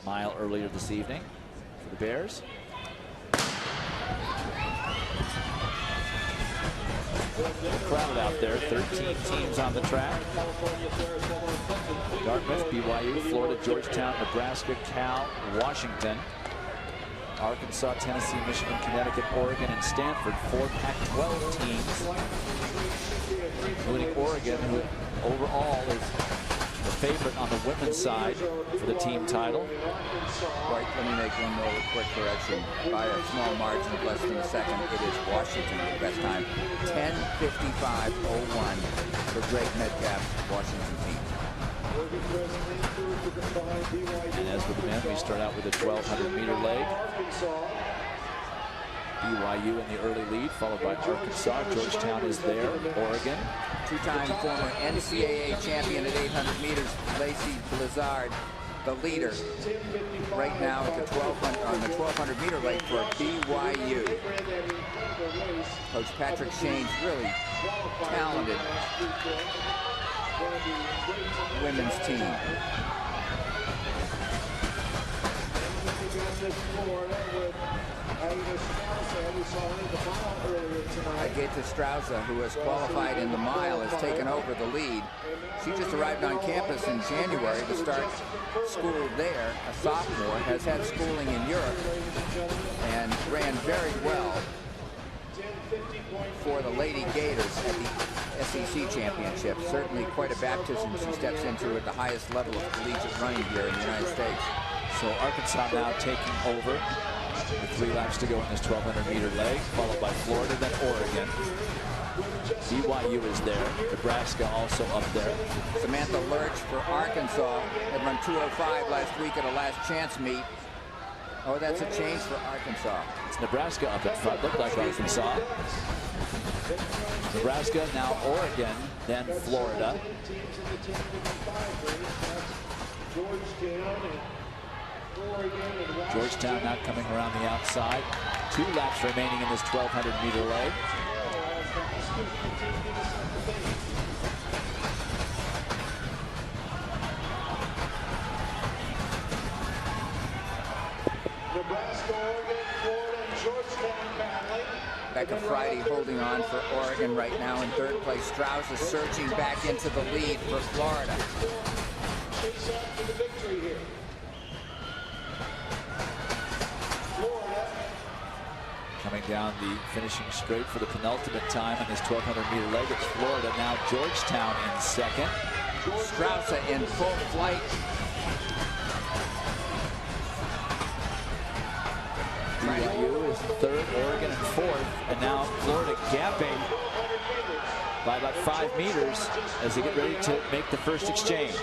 mile earlier this evening for the Bears. Crowded out there, 13 teams on the track. Dartmouth, BYU, Florida, Georgetown, Nebraska, Cal, Washington, Arkansas, Tennessee, Michigan, Connecticut, Oregon, and Stanford. 4 Pac-12 teams, including Oregon, who overall is the favorite on the women's side for the team title. Right, let me make one more quick correction. By a small margin of less than a second, it is Washington with best time. 10:55:01 for Drake Metcalf's Washington team. And as with the men, we start out with a 1,200-meter leg. BYU in the early lead, followed by Arkansas. Georgetown is there. Oregon. Two-time former NCAA champion at 800 meters, Lacey Blizzard, the leader right now at the 1,200-meter leg for BYU. Coach Patrick Shane's really talented women's team. Agatha Strauza, who has qualified in the mile, has taken over the lead. She just arrived on campus in January to start school there. A sophomore, has had schooling in Europe and ran very well for the Lady Gators at the SEC Championship. Certainly quite a baptism she steps into at the highest level of collegiate running here in the United States. So Arkansas now taking over with 3 laps to go in this 1,200-meter leg, followed by Florida, then Oregon. BYU is there. Nebraska also up there. Samantha Lurch for Arkansas had run 2:05 last week at a last chance meet. Oh, that's a change for Arkansas. It's Nebraska up in front. Looked like Arkansas. Nebraska, now Oregon, then Florida. Georgetown now coming around the outside. 2 laps remaining in this 1,200-meter leg. Nebraska, Oregon, Florida, and Georgetown battling. Becca Friday holding on for Oregon right now in 3rd place. Strauss is surging back into the lead for Florida. Chase after the victory here. Florida. Coming down the finishing straight for the penultimate time on this 1,200-meter leg. It's Florida, now Georgetown in 2nd. Strauss in full flight. BYU is 3rd, Oregon in 4th, and now Florida gapping by about 5 meters as they get ready to make the first exchange.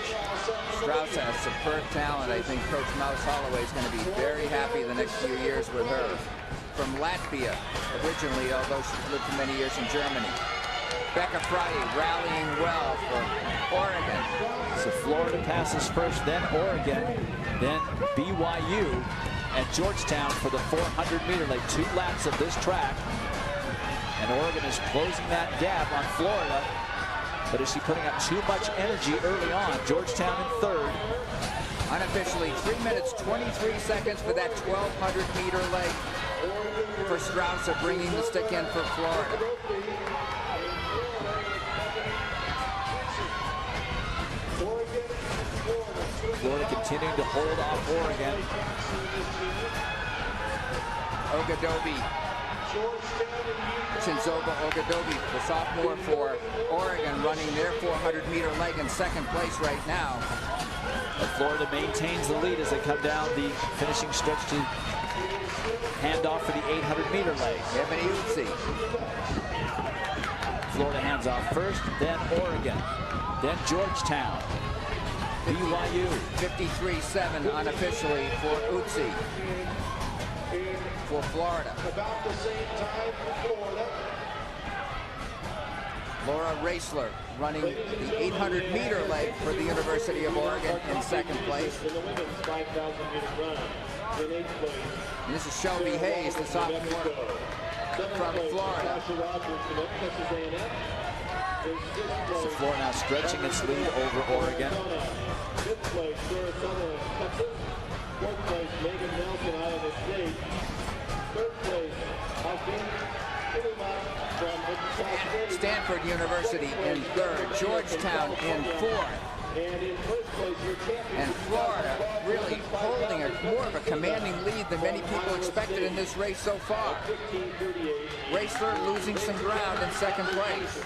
Strauss has superb talent. I think Coach Mouse Holloway is going to be very happy the next few years with her. From Latvia originally, although she's lived for many years in Germany. Becca Friday rallying well for Oregon. So Florida passes first, then Oregon, then BYU and Georgetown for the 400-meter leg. 2 laps of this track. And Oregon is closing that gap on Florida. But is she putting up too much energy early on? Georgetown in 3rd. Unofficially 3 minutes 23 seconds for that 1,200-meter leg for Strauss, bringing the stick in for Florida. Florida continuing to hold off Oregon. Ogadobi. Chinzoba Ogadobi, the sophomore for Oregon, running their 400-meter leg in 2nd place right now. But Florida maintains the lead as they come down the finishing stretch to hand off for the 800-meter leg. Ebony Utsi. Florida hands off first, then Oregon, then Georgetown. BYU. 53-7 unofficially for Utsi. For Florida. About the same time for Florida. Laura Raisler running the 800-meter leg for the University of Oregon in 2nd place. And this is Shelby Hayes, the sophomore from Florida. So Florida now stretching its lead over Oregon. place, Megan Nelson, Iowa State. Third place, from Stanford University in third, Georgetown in fourth. And in first place, your champion. And Florida really holding more of a commanding lead than many people expected in this race so far. Racler losing some ground in second place.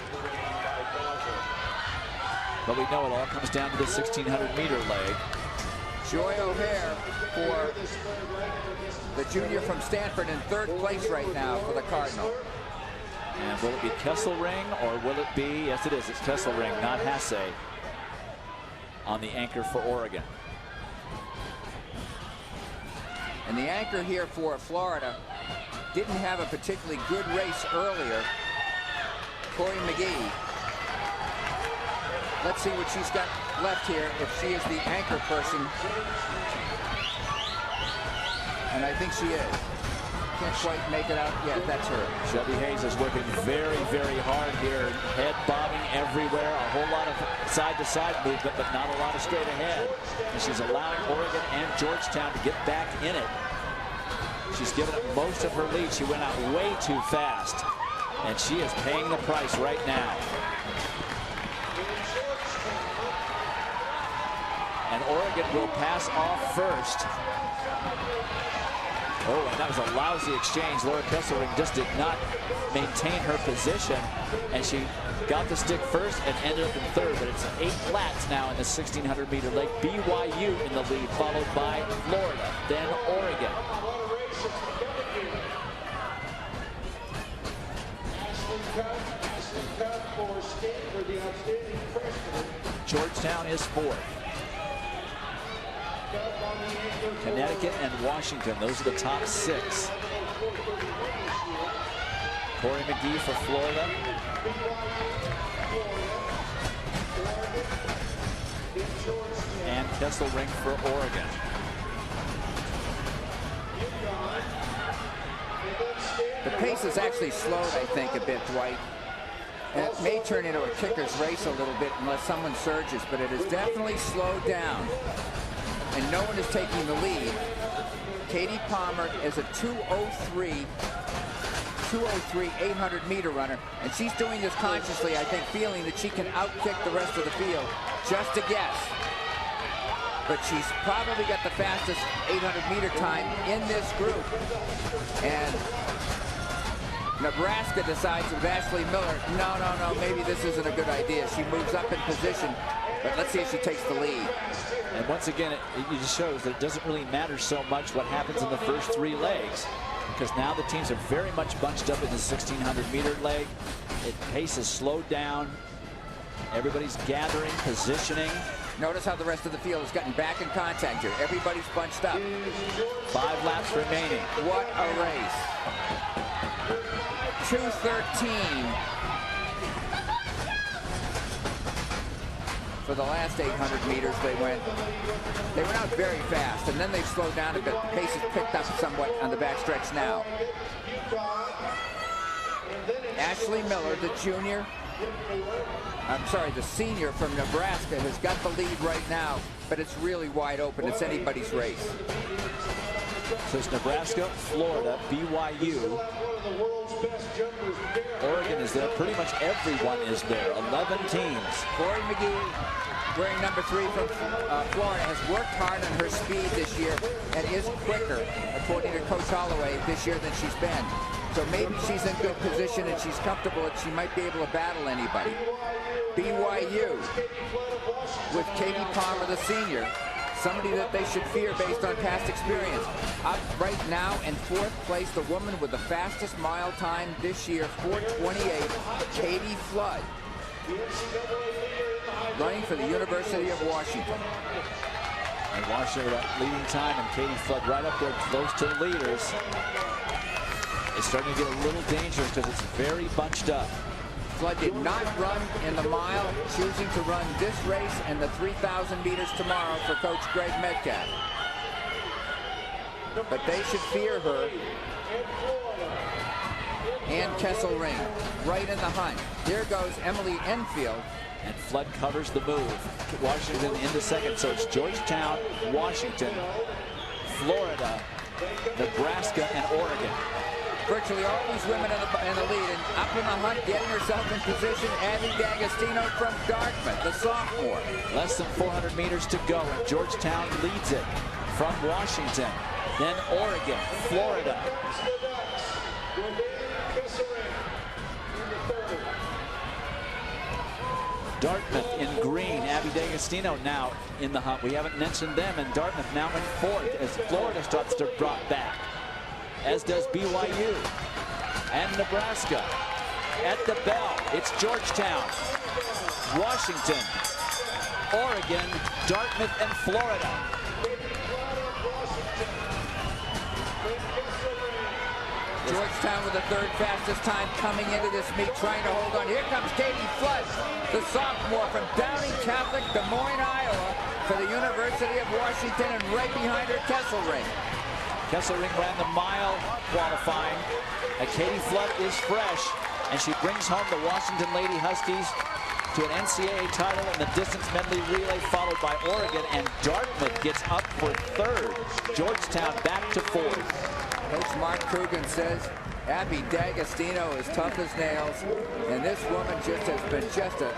But we know it all comes down to the 1,600-meter leg. Joy O'Hare for the junior from Stanford in third place right now for the Cardinal. And will it be Kesselring or will it be, yes it is, it's Kesselring, not Hasse, on the anchor for Oregon. And the anchor here for Florida didn't have a particularly good race earlier. Corey McGee. Let's see what she's got left here if she is the anchor person. And I think she is. Can't quite make it out yet. That's her. Shelby Hayes is working very, very hard here. Head bobbing everywhere. A whole lot of side-to-side movement, but not a lot of straight ahead. And she's allowing Oregon and Georgetown to get back in it. She's given up most of her lead. She went out way too fast. And she is paying the price right now. And Oregon will pass off first. Oh, and that was a lousy exchange. Laura Kesselring just did not maintain her position. And she got the stick first and ended up in third. But it's 8 flats now in the 1,600-meter leg. BYU in the lead, followed by Florida, then Oregon. Georgetown is fourth. Connecticut and Washington, those are the top 6. Corey McGee for Florida. And Kesselring for Oregon. The pace has actually slowed, I think, a bit, Dwight. And it may turn into a kicker's race a little bit unless someone surges, but it has definitely slowed down. And no one is taking the lead. Katie Palmer is a 2:03 800-meter runner, and she's doing this consciously, I think, feeling that she can outkick the rest of the field. Just a guess. But she's probably got the fastest 800-meter time in this group. And Nebraska decides with Ashley Miller, no, maybe this isn't a good idea. She moves up in position, but let's see if she takes the lead. And once again, it just shows that it doesn't really matter so much what happens in the first 3 legs, because now the teams are very much bunched up in the 1,600-meter leg. Pace has slowed down. Everybody's gathering, positioning. Notice how the rest of the field has gotten back in contact here. Everybody's bunched up. 5 laps remaining. What a race. 2:13. For the last 800 meters, they went out very fast, and then they've slowed down a bit. The pace has picked up somewhat on the backstretch now. Ashley Miller, the senior from Nebraska, has got the lead right now, but it's really wide open. It's anybody's race. So it's Nebraska, Florida, BYU. Oregon is there. Pretty much everyone is there. 11 teams. Corey McGee, wearing number 3 from Florida, has worked hard on her speed this year and is quicker, according to Coach Holloway, this year than she's been. So maybe she's in good position and she's comfortable that she might be able to battle anybody. BYU with Katie Palmer, the senior. Somebody that they should fear based on past experience. Up right now in 4th place, the woman with the fastest mile time this year, 4:28, Katie Flood, running for the University of Washington. And Washington leading time, and Katie Flood right up there close to the leaders. It's starting to get a little dangerous because it's very bunched up. Flood did not run in the mile, choosing to run this race and the 3,000 meters tomorrow for Coach Greg Metcalf. But they should fear her. And Kesselring right in the hunt. Here goes Emily Enfield. And Flood covers the move. Washington into second, so it's Georgetown, Washington, Florida, Nebraska, and Oregon. Virtually all these women in the lead, and up in the hunt, getting herself in position, Abby D'Agostino from Dartmouth, the sophomore. Less than 400 meters to go, and Georgetown leads it from Washington. Then Oregon, Florida. Dartmouth in green. Abby D'Agostino now in the hunt. We haven't mentioned them, and Dartmouth now in fourth as Florida starts to drop back, as does BYU and Nebraska. At the bell, it's Georgetown, Washington, Oregon, Dartmouth, and Florida. Georgetown with the third fastest time coming into this meet, trying to hold on. Here comes Katie Flood, the sophomore from Downing Catholic, Des Moines, Iowa, for the University of Washington, and right behind her, Kesselring. Kesselring ran the mile qualifying. Katie Flood is fresh, and she brings home the Washington Lady Huskies to an NCAA title in the distance medley relay, followed by Oregon, and Dartmouth gets up for third. Georgetown back to fourth. Coach Mark Coogan says Abby D'Agostino is tough as nails, and this woman just has been just a